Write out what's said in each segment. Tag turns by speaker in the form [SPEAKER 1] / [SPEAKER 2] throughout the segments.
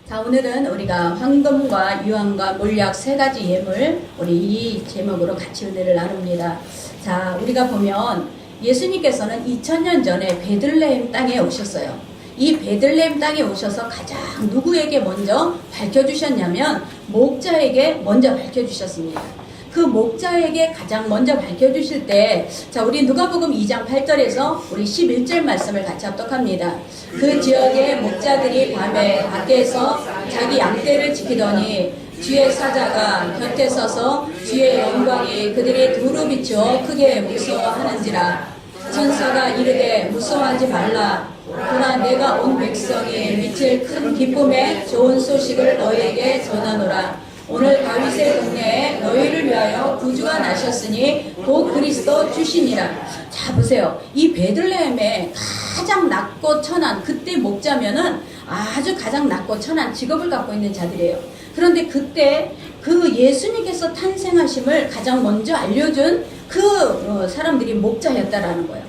[SPEAKER 1] 자, 오늘은 우리가 황금과 유황과 몰약 세 가지 예물, 우리 이 제목으로 같이 은혜를 나눕니다. 자, 우리가 보면 예수님께서는 2000년 전에 베들레헴 땅에 오셨어요. 이 베들레헴 땅에 오셔서 가장 누구에게 먼저 밝혀주셨냐면 목자에게 먼저 밝혀주셨습니다. 그 목자에게 가장 먼저 밝혀주실 때, 자, 우리 누가복음 2장 8절에서 우리 11절 말씀을 같이 합독합니다. 그 지역의 목자들이 밤에 밖에서 자기 양떼를 지키더니 주의 사자가 곁에 서서 주의 영광이 그들의 두루 비추어 크게 무서워하는지라. 천사가 이르되 무서워하지 말라. 그러나 내가 온 백성이 미칠 큰 기쁨의 좋은 소식을 너희에게 전하노라. 오늘 다윗의 동네에 너희를 위하여 구주가 나셨으니 곧 그리스도 주시니라. 자, 보세요. 이 베들레헴에 가장 낮고 천한, 그때 목자면은 아주 가장 낮고 천한 직업을 갖고 있는 자들이에요. 그런데 그때 그 예수님께서 탄생하심을 가장 먼저 알려준 그 사람들이 목자였다라는 거예요.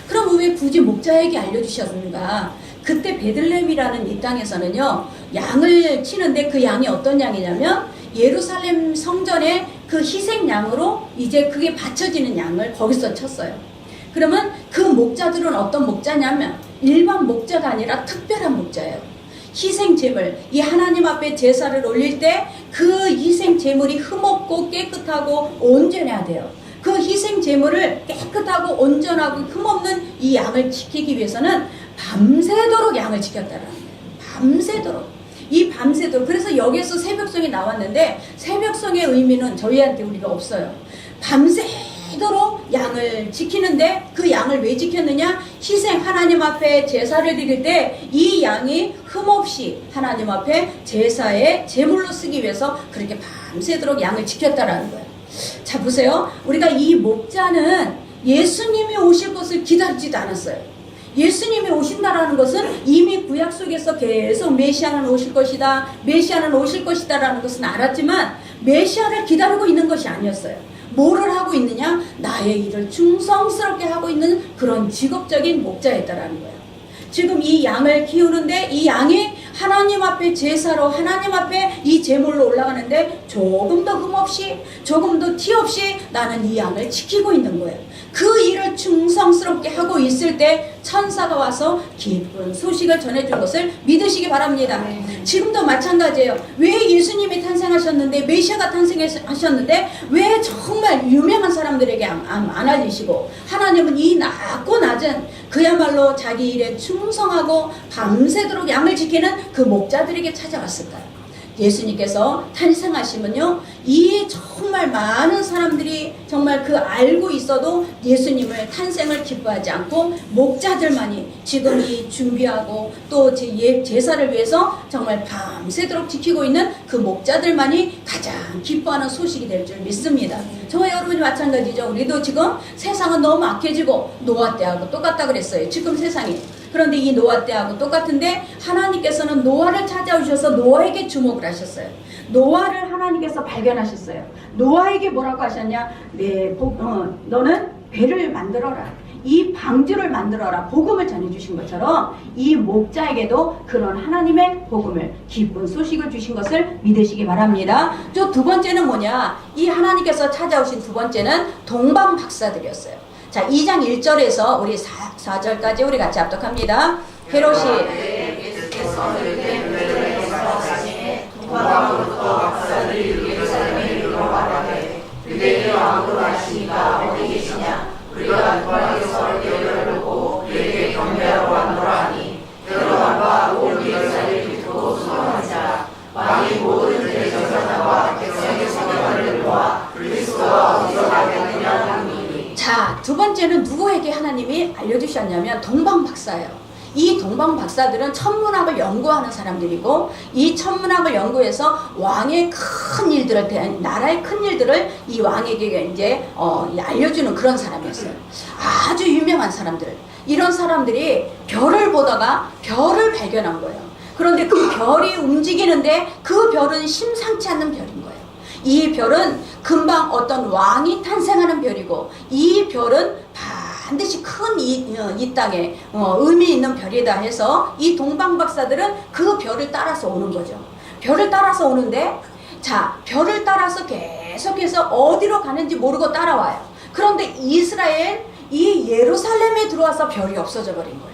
[SPEAKER 1] 그럼 왜 굳이 목자에게 알려주셨는가? 그때 베들레헴이라는 이 땅에서는요, 양을 치는데 그 양이 어떤 양이냐면 예루살렘 성전의 그 희생양으로 이제 그게 바쳐지는 양을 거기서 쳤어요. 그러면 그 목자들은 어떤 목자냐면 일반 목자가 아니라 특별한 목자예요. 희생제물, 이 하나님 앞에 제사를 올릴 때 그 희생제물이 흠없고 깨끗하고 온전해야 돼요. 그 희생제물을 깨끗하고 온전하고 흠없는 이 양을 지키기 위해서는 밤새도록 양을 지켰다라는 거예요. 밤새도록. 이 밤새도록. 그래서 여기에서 새벽송이 나왔는데 새벽송의 의미는 저희한테 우리가 없어요. 밤새도록 양을 지키는데 그 양을 왜 지켰느냐? 희생, 하나님 앞에 제사를 드릴 때 이 양이 흠없이 하나님 앞에 제사의 제물로 쓰기 위해서 그렇게 밤새도록 양을 지켰다라는 거예요. 자, 보세요. 우리가 이 목자는 예수님이 오실 것을 기다리지도 않았어요. 예수님이 오신다라는 것은 이미 구약 속에서 계속 메시아는 오실 것이다, 메시아는 오실 것이다 라는 것은 알았지만 메시아를 기다리고 있는 것이 아니었어요. 뭐를 하고 있느냐? 나의 일을 충성스럽게 하고 있는 그런 직업적인 목자였다라는 거예요. 지금 이 양을 키우는데 이 양이 하나님 앞에 제사로 하나님 앞에 이 제물로 올라가는데 조금 더 흠없이 조금 더 티 없이 나는 이 양을 지키고 있는 거예요. 그 일을 충성스럽게 하고 있을 때 천사가 와서 기쁜 소식을 전해준 것을 믿으시기 바랍니다. 지금도 마찬가지예요. 왜 예수님이 탄생하셨는데 메시아가 탄생하셨는데 왜 정말 유명한 사람들에게 안 알려지시고 하나님은 이 낮고 낮은 그야말로 자기 일에 충성하고 밤새도록 양을 지키는 그 목자들에게 찾아왔을까요? 예수님께서 탄생하시면요, 이 정말 많은 사람들이 정말 그 알고 있어도 예수님을 탄생을 기뻐하지 않고 목자들만이 지금 이 준비하고 또 제사를 위해서 정말 밤새도록 지키고 있는 그 목자들만이 가장 기뻐하는 소식이 될 줄 믿습니다. 저와 여러분이 마찬가지죠. 우리도 지금 세상은 너무 악해지고 노아 때하고 똑같다 그랬어요. 지금 세상이. 그런데 이 노아 때하고 똑같은데 하나님께서는 노아를 찾아오셔서 노아에게 주목을 하셨어요. 노아를 하나님께서 발견하셨어요. 노아에게 뭐라고 하셨냐? 너는 배를 만들어라. 이 방주를 만들어라. 복음을 전해주신 것처럼 이 목자에게도 그런 하나님의 복음을, 기쁜 소식을 주신 것을 믿으시기 바랍니다. 저 두 번째는 뭐냐? 이 하나님께서 찾아오신 두 번째는 동방 박사들이었어요. 자, 2장 1절에서 우리 4절까지 우리 같이 합독합니다. 헤롯이
[SPEAKER 2] 동방으로부터 박사들이 예루살렘에 이르러 말하되 그대의 왕으로 하시니까 어디 계시냐? 우리가 동방에서 너희를 보고 너희에게 경배하러 왔노라 하니 헤롯 온 예루살렘을 듣고 소망한 자 왕이 모든 대제사장과 백성의 성령을 모아 그리스도가 어디서 나겠느냐 하니.
[SPEAKER 1] 자, 두 번째는 누구에게 하나님이 알려주셨냐면 동방 박사예요. 이 동방 박사들은 천문학을 연구하는 사람들이고 이 천문학을 연구해서 왕의 큰 일들을, 나라의 큰 일들을 이 왕에게 이제 알려주는 그런 사람이었어요. 아주 유명한 사람들. 이런 사람들이 별을 보다가 별을 발견한 거예요. 그런데 그 별이 움직이는데 그 별은 심상치 않는 별인 거예요. 이 별은 금방 어떤 왕이 탄생하는 별이고 이 별은 반드시 큰 이 땅에 의미 있는 별이다 해서 이 동방박사들은 그 별을 따라서 오는 거죠. 별을 따라서 오는데, 자, 별을 따라서 계속해서 어디로 가는지 모르고 따라와요. 그런데 이스라엘 이 예루살렘에 들어와서 별이 없어져 버린 거예요.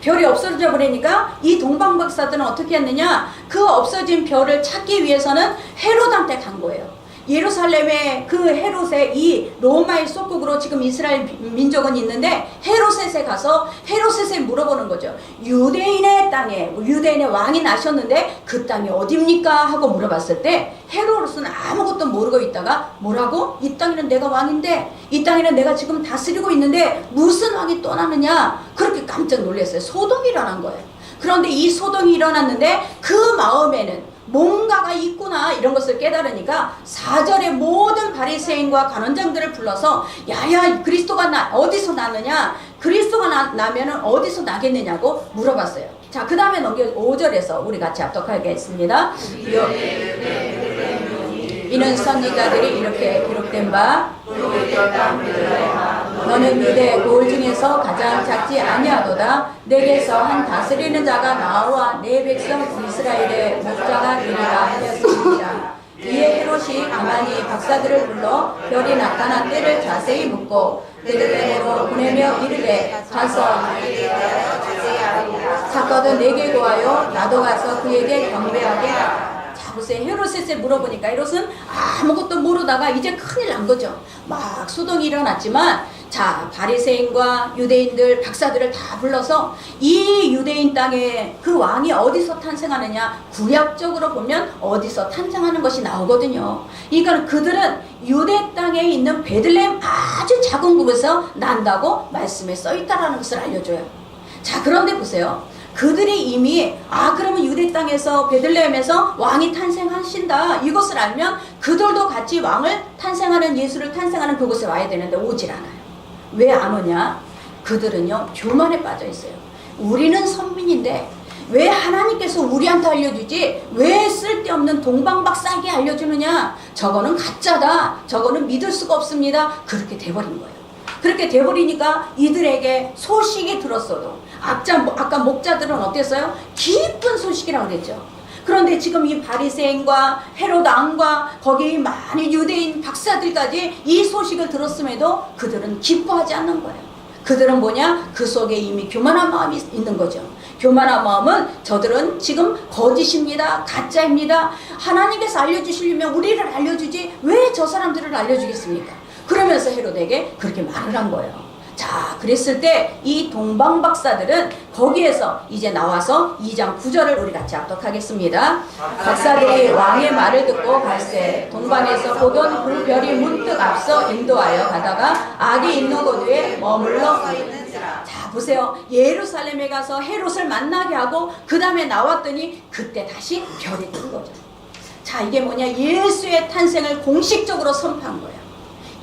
[SPEAKER 1] 별이 없어져 버리니까 이 동방박사들은 어떻게 했느냐, 그 없어진 별을 찾기 위해서는 헤롯한테 간 거예요. 예루살렘에 그 헤롯의 이 로마의 속국으로 지금 이스라엘 민족은 있는데 헤롯에 가서 헤롯에 물어보는 거죠. 유대인의 땅에, 유대인의 왕이 나셨는데 그 땅이 어딥니까? 하고 물어봤을 때 헤롯은 아무것도 모르고 있다가 뭐라고? 이 땅에는 내가 왕인데, 이 땅에는 내가 지금 다스리고 있는데 무슨 왕이 떠나느냐? 그렇게 깜짝 놀랐어요. 소동이 일어난 거예요. 그런데 이 소동이 일어났는데 그 마음에는 뭔가가 있구나 이런 것을 깨달으니까 4절에 모든 바리새인과 관원장들을 불러서 야야, 그리스도가 어디서 나느냐, 그리스도가 나면은 어디서 나겠느냐고 물어봤어요. 자, 그 다음에 넘겨 5절에서 우리 같이 합독하겠습니다. 이는 선지자들이 이렇게 기록된 바, 너는 유대 고을 중에서 가장 작지 아니하도다. 내게서 한 다스리는 자가 나와 내 백성 이스라엘의 목자가 되리라 하였습니다. 이에 헤롯이 가만히 박사들을 불러 별이 나타난 때를 자세히 묻고 베들레헴으로 보내며 이르되 가서 사건은 내게 구하여 나도 가서 그에게 경배하게 하라. 보세요. 헤롯에 물어보니까 헤롯은 아무것도 모르다가 이제 큰일 난 거죠. 막 소동이 일어났지만, 자, 바리새인과 유대인들 박사들을 다 불러서 이 유대인 땅에 그 왕이 어디서 탄생하느냐, 구약적으로 보면 어디서 탄생하는 것이 나오거든요. 그러니까 그들은 유대 땅에 있는 베들레헴 아주 작은 곳에서 난다고 말씀에 써 있다라는 것을 알려줘요. 자, 그런데 보세요. 그들이 이미 그러면 유대 땅에서 베들레헴에서 왕이 탄생하신다 이것을 알면 그들도 같이 왕을 탄생하는, 예수를 탄생하는 그곳에 와야 되는데 오질 않아요. 왜 안 오냐? 그들은요 교만에 빠져 있어요. 우리는 선민인데 왜 하나님께서 우리한테 알려주지, 왜 쓸데없는 동방박사에게 알려주느냐, 저거는 가짜다, 저거는 믿을 수가 없습니다, 그렇게 돼버린 거예요. 그렇게 돼버리니까 이들에게 소식이 들었어도 아까 목자들은 어땠어요? 기쁜 소식이라고 그랬죠. 그런데 지금 이 바리새인과 헤롯 왕과 거기 많은 유대인 박사들까지 이 소식을 들었음에도 그들은 기뻐하지 않는 거예요. 그들은 뭐냐? 그 속에 이미 교만한 마음이 있는 거죠. 교만한 마음은 저들은 지금 거짓입니다, 가짜입니다, 하나님께서 알려주시려면 우리를 알려주지 왜 저 사람들을 알려주겠습니까? 그러면서 헤롯에게 그렇게 말을 한 거예요. 자, 그랬을 때 이 동방박사들은 거기에서 이제 나와서 2장 9절을 우리 같이 합독하겠습니다. 박사들이 왕의 말을 듣고 갈새 동방에서 보던 그 별이 문득 앞서 인도하여 가다가 악이 있는 곳 위에 머물러. 자, 보세요. 예루살렘에 가서 헤롯을 만나게 하고 그 다음에 나왔더니 그때 다시 별이 뜬 거죠. 자, 이게 뭐냐? 예수의 탄생을 공식적으로 선포한 거예요.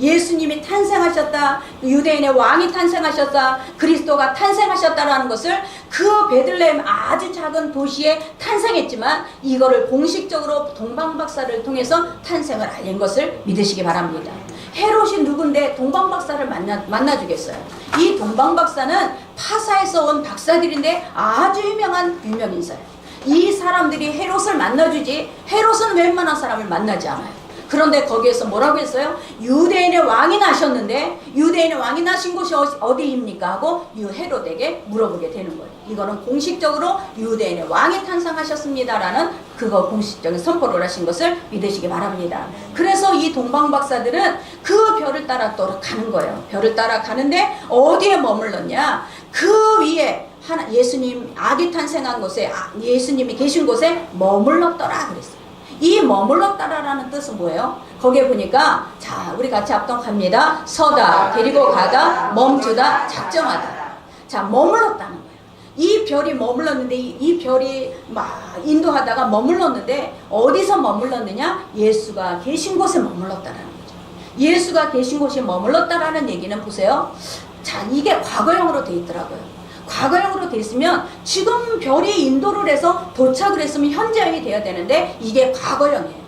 [SPEAKER 1] 예수님이 탄생하셨다, 유대인의 왕이 탄생하셨다, 그리스도가 탄생하셨다라는 것을 그 베들레헴 아주 작은 도시에 탄생했지만 이거를 공식적으로 동방박사를 통해서 탄생을 알린 것을 믿으시기 바랍니다. 헤롯이 누군데 동방박사를 만나주겠어요? 이 동방박사는 파사에서 온 박사들인데 아주 유명한 유명인사예요. 이 사람들이 헤롯을 만나주지 헤롯은 웬만한 사람을 만나지 않아요. 그런데 거기에서 뭐라고 했어요? 유대인의 왕이 나셨는데 유대인의 왕이 나신 곳이 어디입니까? 하고 헤롯에게 물어보게 되는 거예요. 이거는 공식적으로 유대인의 왕이 탄생하셨습니다라는 그거 공식적인 선포를 하신 것을 믿으시기 바랍니다. 그래서 이 동방박사들은 그 별을 따라 또 가는 거예요. 별을 따라 가는데 어디에 머물렀냐? 그 위에 예수님 아기 탄생한 곳에, 예수님이 계신 곳에 머물렀더라 그랬어요. 이 머물렀다라는 뜻은 뭐예요? 거기에 보니까, 자, 우리 같이 합독합니다. 서다, 데리고 가다, 멈추다, 작정하다. 자, 머물렀다는 거예요. 이 별이 머물렀는데, 이 별이 막 인도하다가 머물렀는데, 어디서 머물렀느냐? 예수가 계신 곳에 머물렀다라는 거죠. 예수가 계신 곳에 머물렀다라는 얘기는 보세요. 자, 이게 과거형으로 돼 있더라고요. 과거형으로 됐으면 지금 별이 인도를 해서 도착을 했으면 현재형이 돼야 되는데 이게 과거형이에요.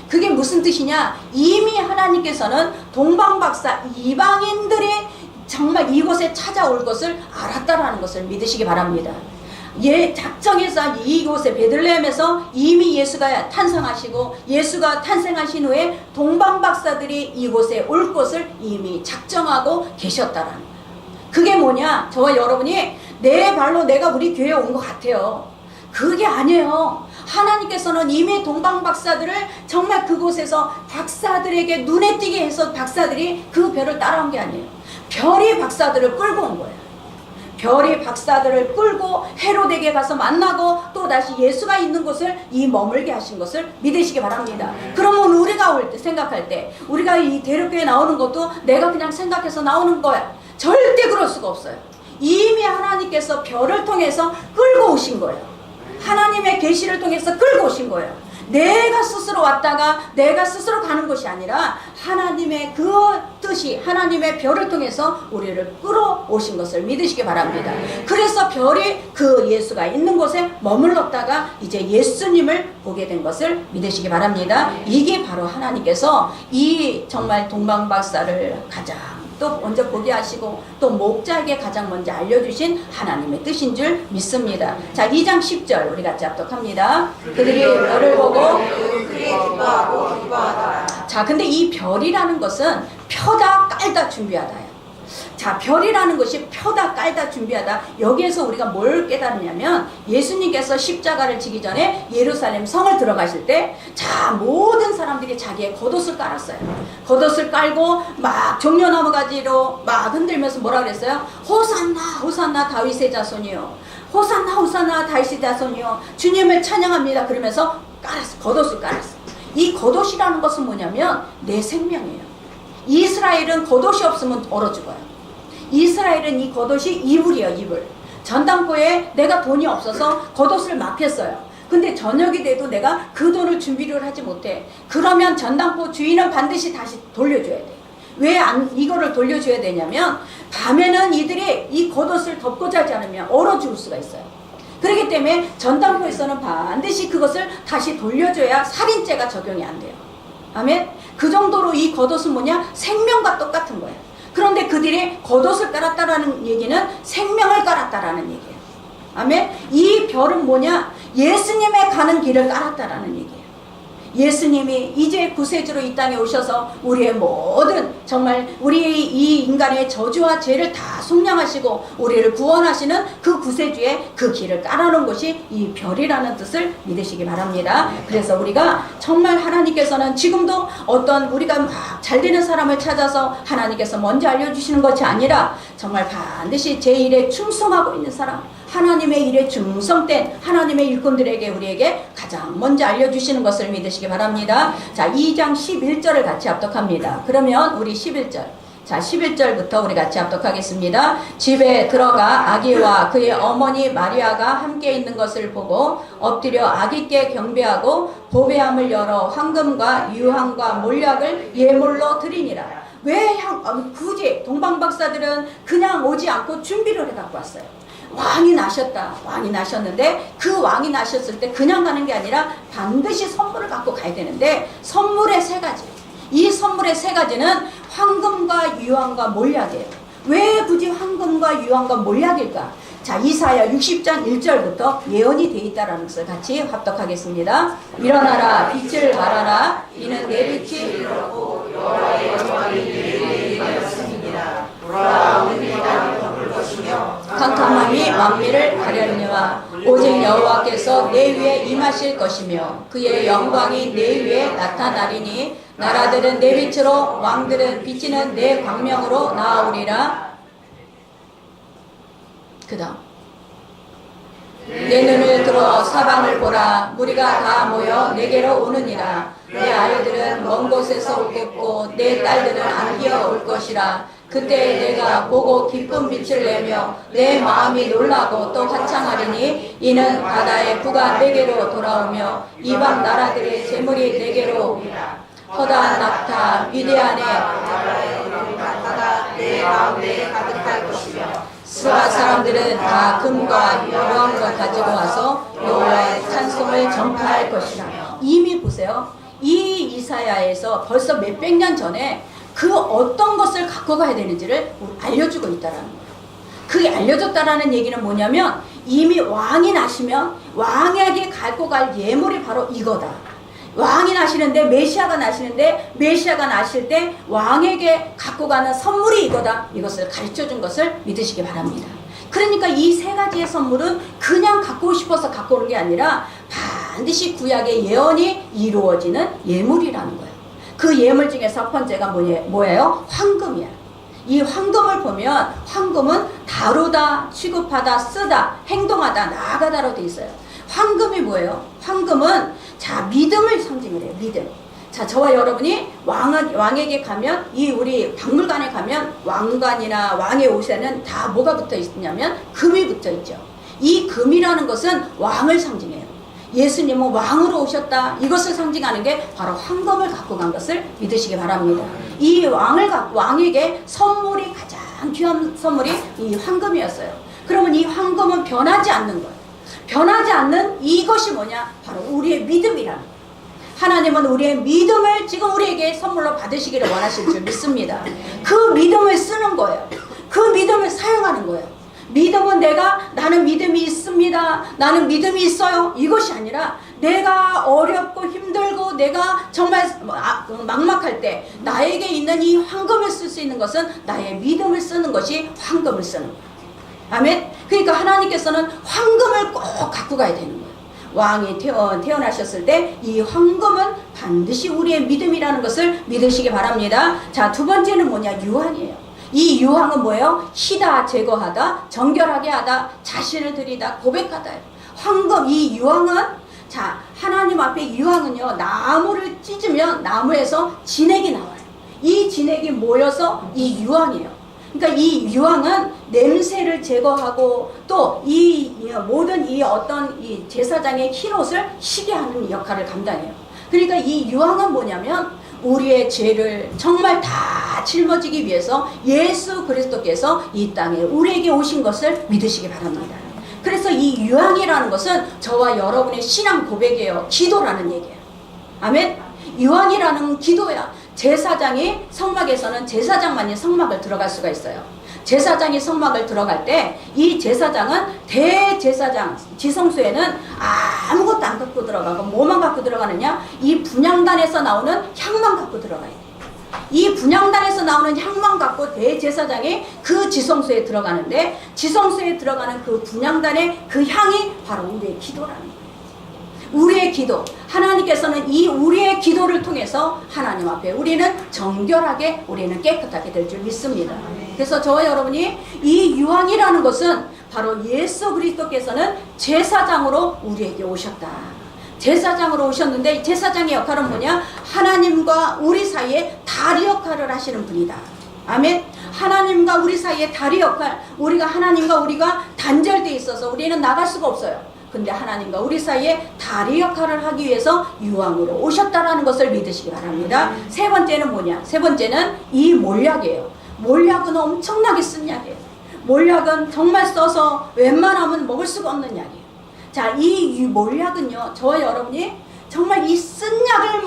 [SPEAKER 1] 그게 무슨 뜻이냐? 이미 하나님께서는 동방박사 이방인들이 정말 이곳에 찾아올 것을 알았다라는 것을 믿으시기 바랍니다. 작정해서 이곳에 베들레헴에서 이미 예수가 탄생하시고 예수가 탄생하신 후에 동방박사들이 이곳에 올 것을 이미 작정하고 계셨다라는 거예요. 그게 뭐냐? 저와 여러분이 내 발로 내가 우리 교회에 온 것 같아요. 그게 아니에요. 하나님께서는 이미 동방박사들을 정말 그곳에서 박사들에게 눈에 띄게 해서 박사들이 그 별을 따라온 게 아니에요. 별이 박사들을 끌고 온 거예요. 별이 박사들을 끌고 헤로데게 가서 만나고 또 다시 예수가 있는 곳을 머물게 하신 것을 믿으시기 바랍니다. 그러면 우리가 올 때 생각할 때 우리가 이 대륙교회 나오는 것도 내가 그냥 생각해서 나오는 거야. 절대 그럴 수가 없어요. 이미 하나님께서 별을 통해서 끌고 오신 거예요. 하나님의 계시를 통해서 끌고 오신 거예요. 내가 스스로 왔다가 내가 스스로 가는 것이 아니라 하나님의 그 뜻이 하나님의 별을 통해서 우리를 끌어오신 것을 믿으시기 바랍니다. 그래서 별이 그 예수가 있는 곳에 머물렀다가 이제 예수님을 보게 된 것을 믿으시기 바랍니다. 이게 바로 하나님께서 이 정말 동방박사를 가장 또 먼저 보게 하시고 또 목자에게 가장 먼저 알려주신 하나님의 뜻인 줄 믿습니다. 자, 2장 10절 우리 같이 합독합니다. 그들이 별을 보고
[SPEAKER 2] 크게 기뻐하고 기뻐하더라.
[SPEAKER 1] 자, 근데 이 별이라는 것은 펴다 깔다 준비하다예요. 자, 별이라는 것이 펴다 깔다 준비하다. 여기에서 우리가 뭘 깨달으냐면 예수님께서 십자가를 지기 전에 예루살렘 성을 들어가실 때 자, 모든 사람들이 자기의 겉옷을 깔았어요. 겉옷을 깔고 막 종려나무 가지로 막 흔들면서 뭐라 그랬어요? 호산나 호산나 다윗의 자손이요, 호산나 호산나 다윗의 자손이요, 주님을 찬양합니다. 그러면서 깔았어. 겉옷을 깔았어. 이 겉옷이라는 것은 뭐냐면 내 생명이에요. 이스라엘은 겉옷이 없으면 얼어 죽어요. 이스라엘은 이 겉옷이 이불이에요. 이불. 전당포에 내가 돈이 없어서 겉옷을 맡겼어요. 근데 저녁이 돼도 내가 그 돈을 준비를 하지 못해. 그러면 전당포 주인은 반드시 다시 돌려줘야 돼. 왜 이거를 돌려줘야 되냐면 밤에는 이들이 이 겉옷을 덮고 자지 않으면 얼어 죽을 수가 있어요. 그렇기 때문에 전당포에서는 반드시 그것을 다시 돌려줘야 살인죄가 적용이 안 돼요. 아멘. 그 정도로 이 겉옷은 뭐냐? 생명과 똑같은 거예요. 그런데 그들이 겉옷을 깔았다라는 얘기는 생명을 깔았다라는 얘기예요. 아멘. 이 별은 뭐냐? 예수님의 가는 길을 깔았다라는 얘기예요. 예수님이 이제 구세주로 이 땅에 오셔서 우리의 모든 정말 우리 이 인간의 저주와 죄를 다 속량하시고 우리를 구원하시는 그 구세주의 그 길을 깔아놓은 것이 이 별이라는 뜻을 믿으시기 바랍니다. 그래서 우리가 정말 하나님께서는 지금도 어떤 우리가 막 잘 되는 사람을 찾아서 하나님께서 먼저 알려주시는 것이 아니라 정말 반드시 제 일에 충성하고 있는 사람, 하나님의 일에 충성된 하나님의 일꾼들에게 우리에게 가장 먼저 알려주시는 것을 믿으시기 바랍니다. 자, 2장 11절을 같이 합독합니다. 그러면 우리 11절, 자 11절부터 우리 같이 합독하겠습니다. 집에 들어가 아기와 그의 어머니 마리아가 함께 있는 것을 보고 엎드려 아기께 경배하고 보배함을 열어 황금과 유황과 몰약을 예물로 드리니라. 왜 굳이 동방박사들은 그냥 오지 않고 준비를 해갖고 왔어요. 왕이 나셨다. 왕이 나셨는데 그 왕이 나셨을 때 그냥 가는 게 아니라 반드시 선물을 갖고 가야 되는데 선물의 세 가지. 이 선물의 세 가지는 황금과 유황과 몰약이에요. 왜 굳이 황금과 유황과 몰약일까? 자, 이사야 60장 1절부터 예언이 되어 있다는 것을 같이 합독하겠습니다. 일어나라 빛을 발하라 이는 내 빛이 이르렀고 여호와의 영광이 내 위에 있습니다. 보라 우리 땅을 덮을 것이며 캄캄함이 만미를 가려니와 오직 여호와께서 내 위에 임하실 것이며 그의 영광이 내 위에 나타나리니 나라들은 내 빛으로 왕들은 비치는 내 광명으로 나아오리라. 그 다음 내 눈을 들어 사방을 보라. 무리가 다 모여 내게로 오느니라. 내 아이들은 먼 곳에서 오겠고 내 딸들은 안기어 올 것이라. 그때 내가 보고 기쁜 빛을 내며 내 마음이 놀라고 또 화창하리니 이는 바다의 부가 내게로 돌아오며 이방 나라들의 재물이 내게로 오리라. 허다한 낙타 위대한 나라의 낙타가 내 가운데 가득할 것이며 스바 사람들은 다 금과 여러함을 가지고 와서 여호와의 찬송을 전파할 것이라. 이미 보세요. 이 이사야에서 벌써 몇백 년 전에 그 어떤 것을 갖고 가야 되는지를 알려주고 있다라는 거예요. 그게 알려줬다라는 얘기는 뭐냐면 이미 왕이 나시면 왕에게 갖고 갈 예물이 바로 이거다. 왕이 나시는데 메시아가 나실 때 왕에게 갖고 가는 선물이 이거다. 이것을 가르쳐준 것을 믿으시기 바랍니다. 그러니까 이 세 가지의 선물은 그냥 갖고 싶어서 갖고 오는 게 아니라 반드시 구약의 예언이 이루어지는 예물이라는 거예요. 그 예물 중에 첫 번째가 뭐예요? 황금이야. 이 황금을 보면 황금은 다루다, 취급하다, 쓰다, 행동하다, 나아가다로 돼 있어요. 황금이 뭐예요? 황금은 자 믿음을 상징을 해요. 믿음. 자 저와 여러분이 왕에게 가면 이 우리 박물관에 가면 왕관이나 왕의 옷에는 다 뭐가 붙어 있냐면 금이 붙어 있죠. 이 금이라는 것은 왕을 상징해요. 예수님은 왕으로 오셨다. 이것을 상징하는 게 바로 황금을 갖고 간 것을 믿으시기 바랍니다. 이 왕에게 선물이 가장 귀한 선물이 이 황금이었어요. 그러면 이 황금은 변하지 않는 거예요. 변하지 않는 이것이 뭐냐? 바로 우리의 믿음이라는 거예요. 하나님은 우리의 믿음을 지금 우리에게 선물로 받으시기를 원하실 줄 믿습니다. 그 믿음을 쓰는 거예요. 그 믿음을 사용하는 거예요. 믿음은 나는 믿음이 있습니다. 나는 믿음이 있어요. 이것이 아니라 내가 어렵고 힘들고 내가 정말 막막할 때 나에게 있는 이 황금을 쓸 수 있는 것은 나의 믿음을 쓰는 것이 황금을 쓰는 거예요. 아멘. 그러니까 하나님께서는 황금을 꼭 갖고 가야 되는 거예요. 왕이 태어나셨을 때 이 황금은 반드시 우리의 믿음이라는 것을 믿으시기 바랍니다. 자, 두 번째는 뭐냐? 유황이에요. 이 유황은 뭐예요? 희다, 제거하다, 정결하게 하다, 자신을 드리다, 고백하다. 황금, 이 유황은 자 하나님 앞에 유황은요 나무를 찢으면 나무에서 진액이 나와요. 이 진액이 모여서 이 유황이에요. 그러니까 이 유황은 냄새를 제거하고 또 이 모든 이 어떤 이 제사장의 흰옷을 희게 하는 역할을 감당해요. 그러니까 이 유황은 뭐냐면 우리의 죄를 정말 다 짊어지기 위해서 예수 그리스도께서 이 땅에 우리에게 오신 것을 믿으시기 바랍니다. 그래서 이 유황이라는 것은 저와 여러분의 신앙 고백이에요. 기도라는 얘기예요. 아멘. 유황이라는 기도야. 제사장이 성막에서는 제사장만이 성막을 들어갈 수가 있어요. 제사장이 성막을 들어갈 때 이 제사장은 대제사장 지성소에는 아무것도 안 갖고 들어가고 뭐만 갖고 들어가느냐? 이 분향단에서 나오는 향만 갖고 들어가야 돼요. 이 분향단에서 나오는 향만 갖고 대제사장이 그 지성소에 들어가는데 지성소에 들어가는 그 분향단의 그 향이 바로 우리의 기도라는 거예요. 우리의 기도, 하나님께서는 이 우리의 기도를 통해서 하나님 앞에 우리는 정결하게 우리는 깨끗하게 될 줄 믿습니다. 그래서 저와 여러분이 이 유황이라는 것은 바로 예수 그리스도께서는 제사장으로 우리에게 오셨다. 제사장으로 오셨는데 제사장의 역할은 뭐냐? 하나님과 우리 사이에 다리 역할을 하시는 분이다. 아멘. 하나님과 우리 사이에 다리 역할, 하나님과 우리가 단절되어 있어서 우리는 나갈 수가 없어요. 근데 하나님과 우리 사이에 다리 역할을 하기 위해서 유황으로 오셨다라는 것을 믿으시기 바랍니다. 세 번째는 뭐냐? 세 번째는 이 몰약이에요. 몰약은 엄청나게 쓴 약이에요. 몰약은 정말 써서 웬만하면 먹을 수가 없는 약이에요. 자, 이 몰약은요, 저와 여러분이 정말 이 쓴 약을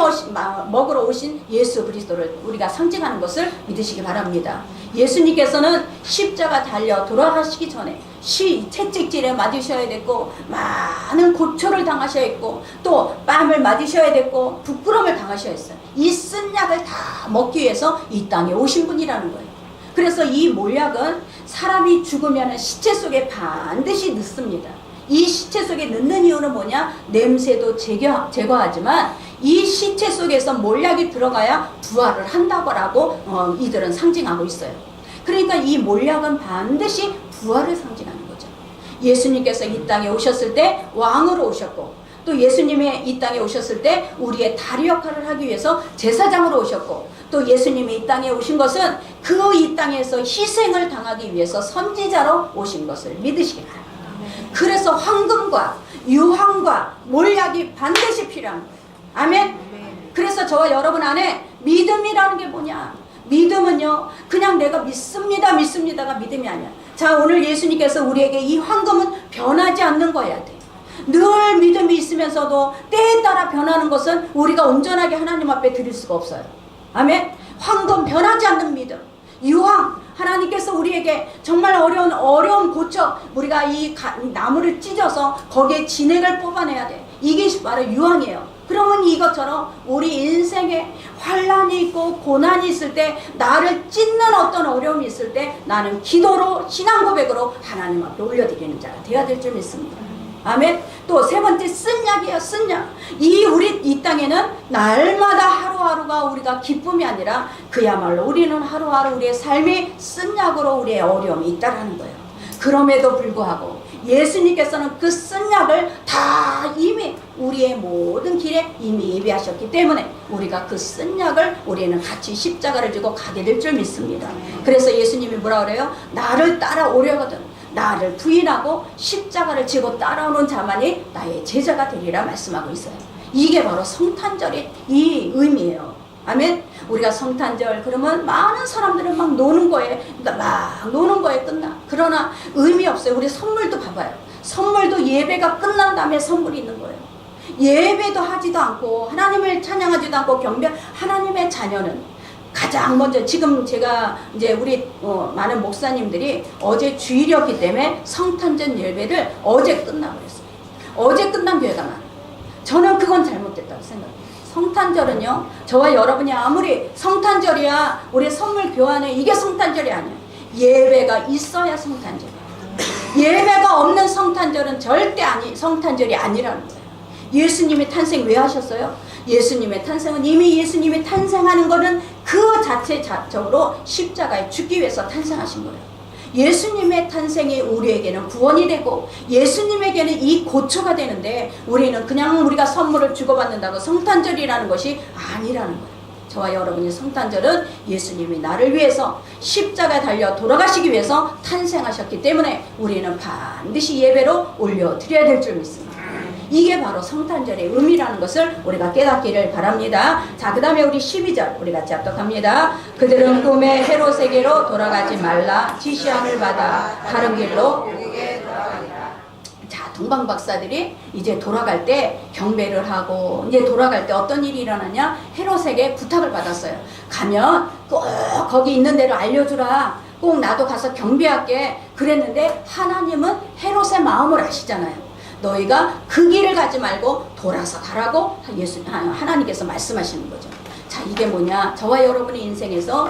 [SPEAKER 1] 먹으러 오신 예수 그리스도를 우리가 상징하는 것을 믿으시기 바랍니다. 예수님께서는 십자가 달려 돌아가시기 전에 채찍질에 맞으셔야 됐고 많은 고초를 당하셔야 했고 또 뺨을 맞으셔야 됐고 부끄러움을 당하셔야 했어요. 이 쓴 약을 다 먹기 위해서 이 땅에 오신 분이라는 거예요. 그래서 이 몰약은 사람이 죽으면 시체 속에 반드시 넣습니다. 이 시체 속에 넣는 이유는 뭐냐? 냄새도 제거하지만 이 시체 속에서 몰약이 들어가야 부활을 한다고 이들은 상징하고 있어요. 그러니까 이 몰약은 반드시 부활을 상징하는 거죠. 예수님께서 이 땅에 오셨을 때 왕으로 오셨고 또 예수님이 이 땅에 오셨을 때 우리의 다리 역할을 하기 위해서 제사장으로 오셨고 또 예수님이 이 땅에 오신 것은 그 이 땅에서 희생을 당하기 위해서 선지자로 오신 것을 믿으시기 바랍니다. 그래서 황금과 유황과 몰약이 반드시 필요한 거예요. 아멘. 그래서 저와 여러분 안에 믿음이라는 게 뭐냐? 믿음은요 그냥 내가 믿습니다가 믿음이 아니야. 자, 오늘 예수님께서 우리에게 이 황금은 변하지 않는 거야 돼. 늘 믿음이 있으면서도 때에 따라 변하는 것은 우리가 온전하게 하나님 앞에 드릴 수가 없어요. 아멘. 황금 변하지 않는 믿음, 유황, 하나님께서 우리에게 정말 어려운 고쳐 우리가 이 나무를 찢어서 거기에 진액을 뽑아내야 돼. 이게 바로 유황이에요. 그러면 이것처럼 우리 인생에 환란이 있고 고난이 있을 때, 나를 찢는 어떤 어려움이 있을 때 나는 기도로, 신앙 고백으로 하나님 앞에 올려드리는 자가 되어야 될 줄 믿습니다. 아멘. 또 세 번째, 쓴 약이에요. 쓴 약. 이 땅에는 날마다 하루하루가 우리가 기쁨이 아니라 그야말로 우리는 하루하루 우리의 삶이 쓴 약으로 우리의 어려움이 있다라는 거예요. 그럼에도 불구하고 예수님께서는 그 쓴 약을 다 이미 우리의 모든 길에 이미 예비하셨기 때문에 우리가 그 쓴 약을 우리는 같이 십자가를 지고 가게 될 줄 믿습니다. 그래서 예수님이 뭐라 그래요? 나를 따라오려거든 나를 부인하고 십자가를 지고 따라오는 자만이 나의 제자가 되리라 말씀하고 있어요. 이게 바로 성탄절의 이 의미예요. 아멘. 우리가 성탄절 그러면 많은 사람들은 막 노는 거에, 그러니까 막 노는 거에 끝나. 그러나 의미 없어요. 우리 선물도 봐봐요. 선물도 예배가 끝난 다음에 선물이 있는 거예요. 예배도 하지도 않고 하나님을 찬양하지도 않고 경배, 하나님의 자녀는 가장 먼저, 지금 제가 이제 우리 많은 목사님들이 어제 주일이었기 때문에 성탄절 예배를 어제 끝나고 그랬어요. 어제 끝난 교회가 많아요. 저는 그건 잘못됐다고 생각해요. 성탄절은요, 저와 여러분이 아무리 성탄절이야 우리 선물 교환해, 이게 성탄절이 아니에요. 예배가 있어야 성탄절이에요. 예배가 없는 성탄절은 절대 성탄절이 아니라는 거예요. 예수님이 탄생 왜 하셨어요? 예수님의 탄생은, 이미 예수님이 탄생하는 것은 그 자체적으로 십자가에 죽기 위해서 탄생하신 거예요. 예수님의 탄생이 우리에게는 구원이 되고 예수님에게는 이 고초가 되는데, 우리는 그냥 우리가 선물을 주고받는다고 성탄절이라는 것이 아니라는 거예요. 저와 여러분이 성탄절은 예수님이 나를 위해서 십자가에 달려 돌아가시기 위해서 탄생하셨기 때문에 우리는 반드시 예배로 올려드려야 될 줄 믿습니다. 이게 바로 성탄절의 의미라는 것을 우리가 깨닫기를 바랍니다. 자, 그 다음에 우리 12절 우리 같이 합독합니다. 그들은 꿈에 헤롯에게로 돌아가지 말라 지시함을 받아 다른 길로 자, 동방 박사들이 이제 돌아갈 때 경배를 하고, 이제 돌아갈 때 어떤 일이 일어나냐? 헤롯에게 부탁을 받았어요. 가면 꼭 거기 있는 데를 알려주라. 꼭 나도 가서 경배할게. 그랬는데 하나님은 헤롯의 마음을 아시잖아요. 너희가 그 길을 가지 말고 돌아서 가라고 하나님께서 말씀하시는 거죠. 자, 이게 뭐냐? 저와 여러분의 인생에서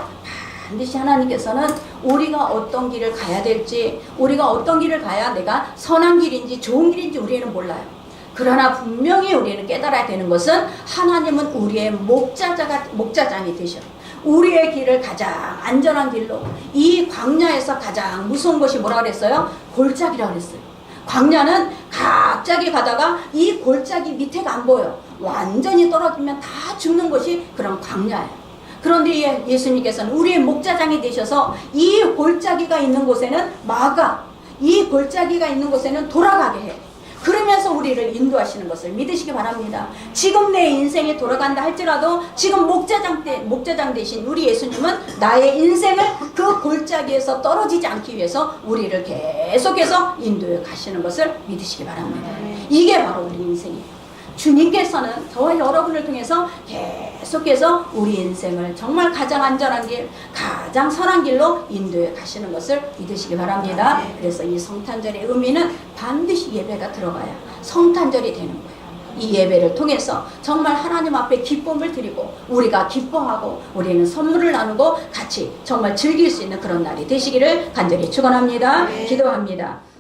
[SPEAKER 1] 반드시 하나님께서는 우리가 어떤 길을 가야 될지, 우리가 어떤 길을 가야 내가 선한 길인지 좋은 길인지 우리는 몰라요. 그러나 분명히 우리는 깨달아야 되는 것은 하나님은 우리의 목자장이 되셔. 우리의 길을 가장 안전한 길로, 이 광야에서 가장 무서운 것이 뭐라 그랬어요? 골짜기라고 그랬어요. 광야는 갑자기 가다가 이 골짜기 밑에가 안 보여. 완전히 떨어지면 다 죽는 것이 그런 광야예요. 그런데 예수님께서는 우리의 목자장이 되셔서 이 골짜기가 있는 곳에는 이 골짜기가 있는 곳에는 돌아가게 해. 그러면서 우리를 인도하시는 것을 믿으시기 바랍니다. 지금 내 인생이 돌아간다 할지라도 지금 목자장 대신 우리 예수님은 나의 인생을 그 골짜기에서 떨어지지 않기 위해서 우리를 계속해서 인도해 가시는 것을 믿으시기 바랍니다. 이게 바로 우리 인생이에요. 주님께서는 저와 여러분을 통해서 계속해서 우리 인생을 정말 가장 안전한 길, 가장 선한 길로 인도해 가시는 것을 믿으시기 바랍니다. 그래서 이 성탄절의 의미는 반드시 예배가 들어가야 성탄절이 되는 거예요. 이 예배를 통해서 정말 하나님 앞에 기쁨을 드리고 우리가 기뻐하고 우리는 선물을 나누고 같이 정말 즐길 수 있는 그런 날이 되시기를 간절히 축원합니다. 기도합니다.